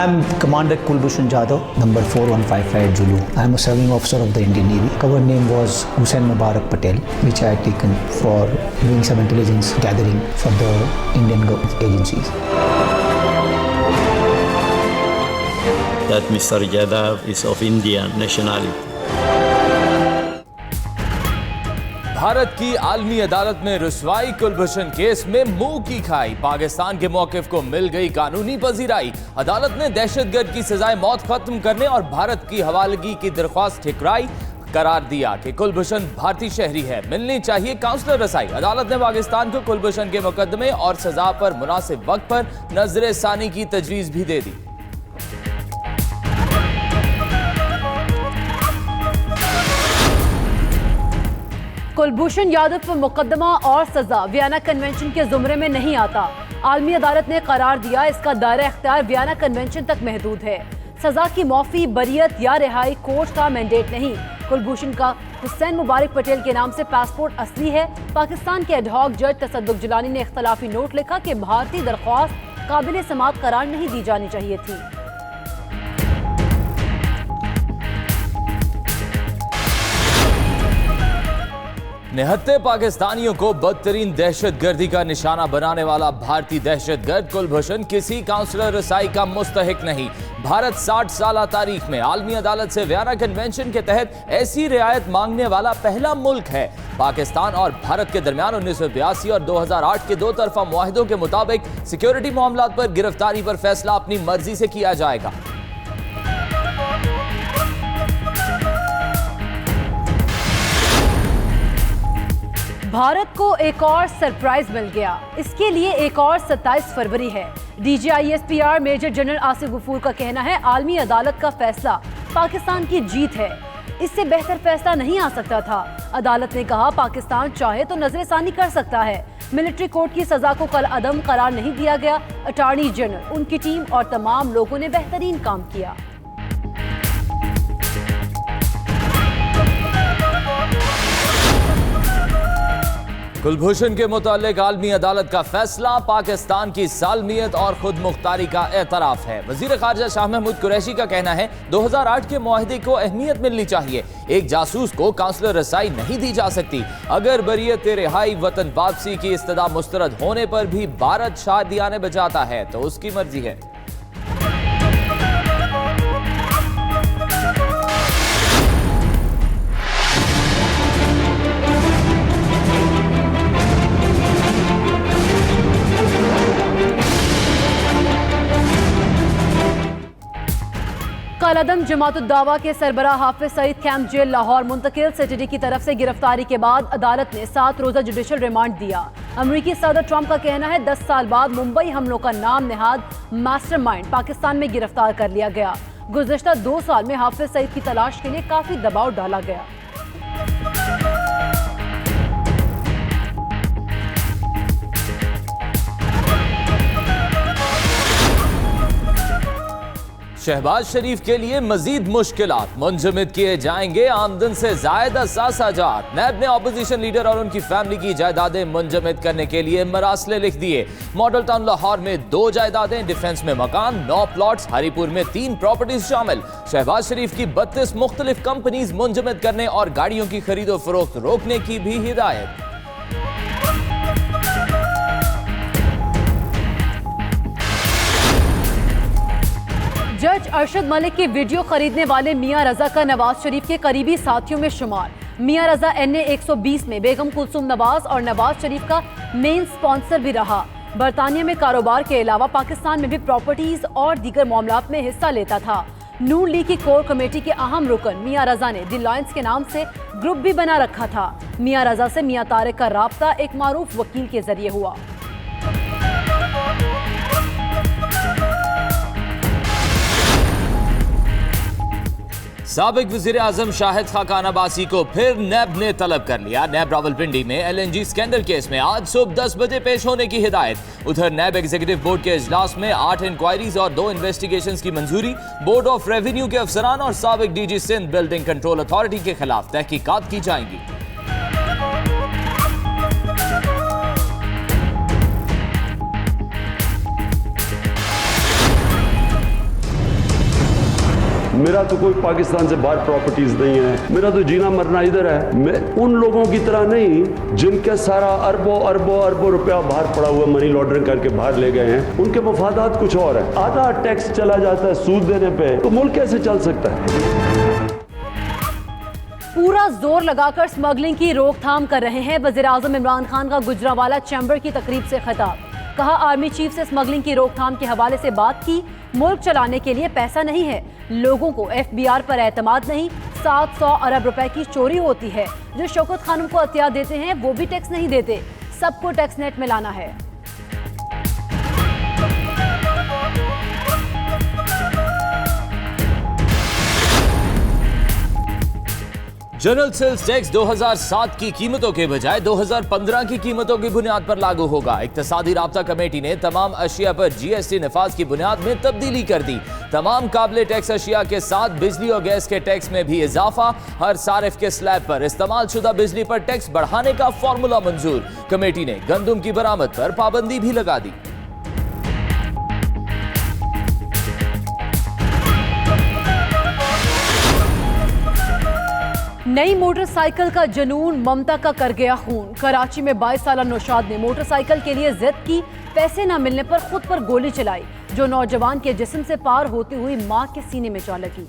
am Commander Kulbhushan Jadhav, number 4155 Zulu. I am a serving officer of the Indian Navy. Cover name was Hussain Mubarak Patel, which I had taken for doing some intelligence gathering for the Indian government agencies. That Mr. Jadhav is of Indian nationality. Bharat की आलमी अदालत में रुसवाई Kulbhushan case में मुंह की खाई, पाकिस्तान के मौकिफ को मिल गई कानूनी पजीराई। अदालत ने दहशतगर्द की सजाए मौत खत्म करने और भारत की हवालगी की दरख्वास्त ठुकराई, करार दिया कि कुलभूषण भारतीय शहरी है, मिलनी चाहिए काउंसलर रसाई। अदालत ने पाकिस्तान को कुलभूषण के मुकदमे और सजा पर मुनासिब वक्त पर नजर सानी की तजवीज भी दे दी। कुलभूषण यादव पर मुकदमा और सजा वियना कन्वेंशन के जुमरे में नहीं आता। आलमी अदालत ने करार दिया इसका दायरा इख्तियार वियना कन्वेंशन तक महदूद है। सजा की मौफी, बरियत या रिहाई कोर्ट का मैंडेट नहीं। कुलभूषण का हुसैन मुबारक पटेल के नाम से पासपोर्ट असली है। पाकिस्तान के एडहॉक जज तसद्दुक जिलानी ने इख्तलाफी नोट लिखा कि भारतीय दरख्वास्त काबिल समाअत करार नहीं दी जानी चाहिए थी। निहत्ते पाकिस्तानियों को बदतरीन दहशतगर्दी का निशाना बनाने वाला भारतीय दहशतगर्द कुलभूषण किसी काउंसलर रसाई का मुस्तहिक नहीं। भारत 60 साल तारीख में आलमी अदालत से वियना कन्वेंशन के तहत ऐसी रियायत मांगने वाला पहला मुल्क है। पाकिस्तान और भारत के दरमियान 1982 और 2008 के दो तरफा मुआहिदों के मुताबिक सिक्योरिटी मामलात पर गिरफ्तारी पर फैसला अपनी मर्जी से किया जाएगा। भारत को एक और सरप्राइज मिल गया। इसके लिए एक और 27 फरवरी है। DGISPR major general Asif Ghafoor का कहना है आलमी अदालत का फैसला पाकिस्तान की जीत है। इससे बेहतर फैसला नहीं आ सकता था। अदालत ने कहा पाकिस्तान चाहे तो नजरसानी कर सकता है। मिलिट्री कोर्ट की सजा को कल अदम करार नहीं दिया गया। अटॉर्नी जनरल, उनकी टीम और तमाम लोगों ने बेहतरीन काम किया। कुलभूषण के मुतालिक आलमी अदालत का फैसला पाकिस्तान की सालमियत और खुद मुख्तारी का एतराफ है। वजीर खारजा शाह महमूद कुरैशी का कहना है 2008 के मुआहिदे को अहमियत मिलनी चाहिए। एक जासूस को काउंसलर रसाई नहीं दी जा सकती। अगर बरियत रिहाई वतन वापसी की इस्तदा मुस्तरद होने पर भी भारत शादियाने बचाता है तो उसकी मर्जी है। कलअदम जमात-उद-दावा के सरबराह हाफिज सईद कैंप जेल लाहौर मुंतकिल। सिटी की तरफ से गिरफ्तारी के बाद अदालत ने 7 रोजा जुडिशल रिमांड दिया। अमेरिकी सदर ट्रंप का कहना है 10 साल बाद मुंबई हमलों का नाम नेहाद मास्टरमाइंड पाकिस्तान में गिरफ्तार कर लिया गया। गुज़श्ता 2 साल में हाफिज सईद की तलाश के लिए काफी दबाव डाला गया। शहबाज शरीफ के लिए मजीद मुश्किलात, मुंजमद किए जाएंगे आमदन से ज्यादा सासाजात। नैब ने ऑपोजिशन लीडर और उनकी फैमिली की जायदादें मुंजमद करने के लिए मरासले लिख दिए। मॉडल टाउन लाहौर में 2 जायदादें, डिफेंस में मकान, 9 प्लॉट्स, हरीपुर में 3 प्रॉपर्टीज शामिल। शहबाज शरीफ की 32 मुख्तलिफ कंपनीज मुंजमद करने और गाड़ियों की खरीदो फरोख्त रोकने की भी हिदायत। जज अरशद मलिक की वीडियो खरीदने वाले मियां रजा का नवाज शरीफ के करीबी साथियों में शुमार। मियां रजा NA 120 में बेगम कुलसुम नवाज और नवाज शरीफ का मेन स्पॉन्सर भी रहा। बरतानिया में कारोबार के अलावा पाकिस्तान में भी प्रॉपर्टीज और दीगर मामलात में हिस्सा लेता था। नून लीग की कोर कमेटी के अहम रुकन मियां रजा ने द लॉयंस के नाम से ग्रुप भी बना रखा था। मियां रजा से मियां तारिक का राब्ता एक मारूफ वकील के जरिए हुआ। साबिक वज़ीर आज़म शाहिद खाकान अब्बासी को फिर नैब ने तलब कर लिया। नैब रावलपिंडी में LNG स्कैंडल केस में आज सुबह 10 बजे पेश होने की हिदायत। उधर नैब एग्जीक्यूटिव बोर्ड के इजलास में 8 इंक्वायरीज और 2 इन्वेस्टिगेशंस की मंजूरी। बोर्ड ऑफ रेवेन्यू के अफसरान और साबिक DG Sindh building control authority के खिलाफ तहकीकात की जाएंगी। मेरा तो कोई पाकिस्तान से बाहर प्रॉपर्टीज नहीं है, मेरा तो जीना मरना इधर है। मैं उन लोगों की तरह नहीं जिनके सारा अरबों अरबों अरबों रुपया बाहर पड़ा हुआ मनी लॉन्ड्रिंग करके बाहर ले गए हैं। उनके मफादात कुछ और है। आधा टैक्स चला जाता है सूद देने पे, तो मुल्क कैसे चल सकता है? पूरा जोर लगाकर स्मगलिंग की रोकथाम कर रहे हैं। वज़ीर-ए-आज़म इमरान खान का गुजरांवाला चैम्बर की तकरीब से खिताब। कहा, आर्मी चीफ से स्मगलिंग की रोकथाम के हवाले से बात की। मुल्क चलाने के लिए पैसा नहीं है, लोगों को FBR पर एतमाद नहीं। 700 अरब रुपए की चोरी होती है। जो शौकत खानम को अतिया देते हैं वो भी टैक्स नहीं देते। सबको टैक्स नेट में लाना है। जनरल सेल्स टैक्स 2007 की कीमतों के बजाय 2015 की कीमतों की बुनियाद पर लागू होगा। इक्तिसादी राब्ता कमेटी ने तमाम अशिया पर GST नफाज की बुनियाद में तब्दीली कर दी। तमाम काबिल टैक्स अशिया के साथ बिजली और गैस के टैक्स में भी इजाफा। हर सारिफ के स्लैब पर इस्तेमाल शुदा बिजली पर टैक्स बढ़ाने का फॉर्मूला मंजूर। कमेटी ने गंदुम की बरामद पर पाबंदी भी लगा दी। नई मोटरसाइकिल का जुनून ममता का कर गया खून। कराची में 22 साला नौशाद ने मोटरसाइकिल के लिए जिद की, पैसे न मिलने पर खुद पर गोली चलाई, जो नौजवान के जिस्म से पार होती हुई मां के सीने में जा लगी।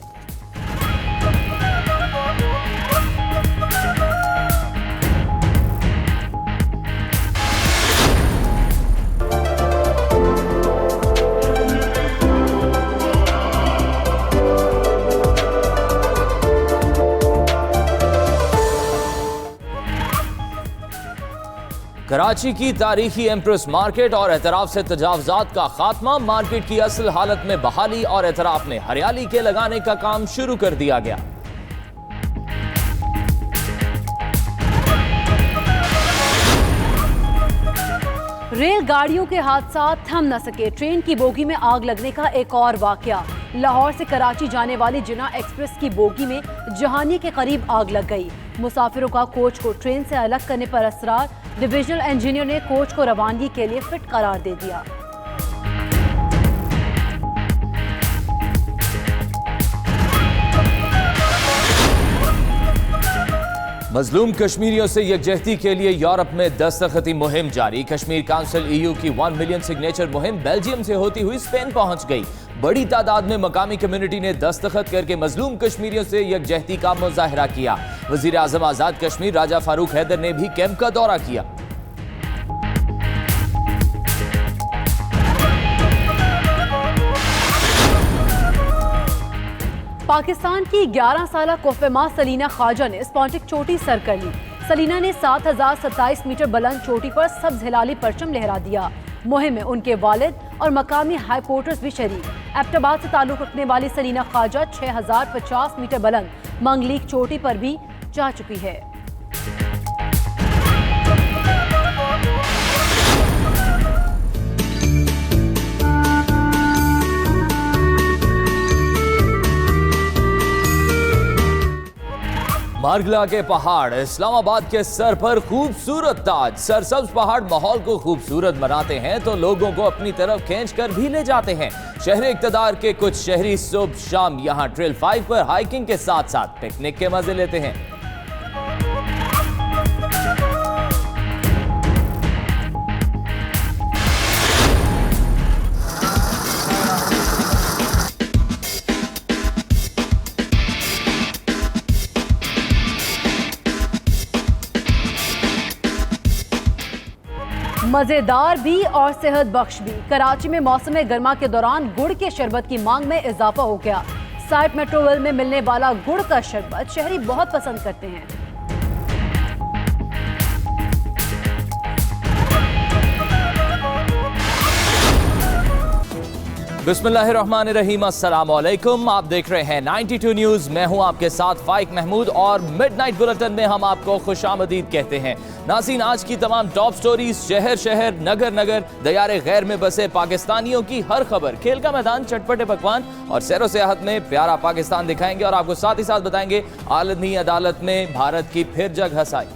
कराची की तारीखी एम्प्रेस मार्केट और एतराफ से तजावजात का खात्मा। मार्केट की असल हालत में बहाली और एतराफ में हरियाली के लगाने का काम शुरू कर दिया गया। रेलगाड़ियों के हादसा थम न सके। ट्रेन की बोगी में आग लगने का एक और वाकया। लाहौर से कराची जाने वाली जिन्ना एक्सप्रेस की बोगी में जहानी के करीब आग लग गई। मुसाफिरों का कोच को ट्रेन से अलग करने पर असरार। डिविजनल इंजीनियर ने कोच को रवानगी के लिए फिट करार दे दिया। मजलूम कश्मीरियों से यकजहती के लिए यूरोप में दस्तखती मुहिम जारी। कश्मीर काउंसिल EU की 1 मिलियन सिग्नेचर मुहिम बेल्जियम से होती हुई स्पेन पहुंच गई। बड़ी तादाद में मकामी कम्युनिटी ने दस्तखत करके मजलूम कश्मीरियों से यकजहती का मुजाहरा किया। वज़ीर-ए-आज़म आज़ाद कश्मीर राजा फारूक हैदर ने भी कैंप का दौरा किया। पाकिस्तान की 11 साला कोफेमा सलीना ख्वाजा ने स्पॉन्टिक चोटी सर कर ली। सलीना ने 7027 मीटर बुलंद चोटी पर सब्ज हिलाली परचम लहरा दिया। मुहिम में उनके वालिद और मकामी हाई पोर्टर्स भी शरीक। एबटाबाद से ताल्लुक रखने वाली सलीना ख्वाजा 6050 मीटर बुलंद मंगलीक चोटी पर भी जा चुकी है। मारगला के पहाड़ इस्लामाबाद के सर पर खूबसूरत ताज। सरसब्ज पहाड़ माहौल को खूबसूरत बनाते हैं तो लोगों को अपनी तरफ खींचकर भी ले जाते हैं। शहरी इक़्तिदार के कुछ शहरी सुबह शाम यहां ट्रेल 5 पर हाइकिंग के साथ साथ पिकनिक के मजे लेते हैं। मजेदार भी और सेहत बख्श भी। कराची में मौसम गर्मा के दौरान गुड़ के शरबत की मांग में इजाफा हो गया। साइट मेट्रोवेल में मिलने वाला गुड़ का शरबत शहरी बहुत पसंद करते हैं। बिस्मिल्लाहिर्रहमानिर्रहीम, अस्सलाम वालेकुम। आप देख रहे हैं 92 न्यूज़। मैं हूं आपके साथ फाइक महमूद और मिडनाइट बुलेटिन में हम आपको खुशामदीद कहते हैं। नाज़रीन, आज की तमाम टॉप स्टोरीज, शहर शहर, नगर नगर, दयारे गैर में बसे पाकिस्तानियों की हर खबर, खेल का मैदान, चटपटे पकवान और सैरो सियाहत में प्यारा पाकिस्तान दिखाएंगे और आपको साथ ही साथ बताएंगे आलमी अदालत में भारत की फिर जग हसाई।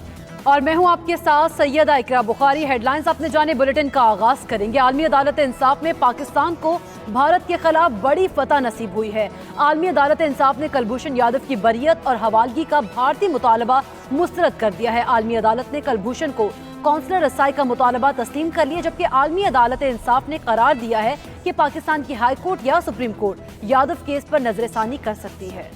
और मैं हूं आपके साथ सैयदा इकरा बुखारी। हेडलाइंस अपने जाने बुलेटिन का आगाज करेंगे। आलमी अदालत इंसाफ में पाकिस्तान को भारत के खिलाफ बड़ी फतह नसीब हुई है। आलमी अदालत इंसाफ ने कुलभूषण यादव की बरियत और हवालगी का भारतीय मुतालबा मुस्तरद कर दिया है। आलमी अदालत ने कुलभूषण को कौंसलर रसाई का मुतालबा तस्लीम कर लिया, जबकि आलमी अदालत इंसाफ ने करार दिया है कि पाकिस्तान की हाई कोर्ट या सुप्रीम कोर्ट यादव केस पर नजरसानी कर सकती है।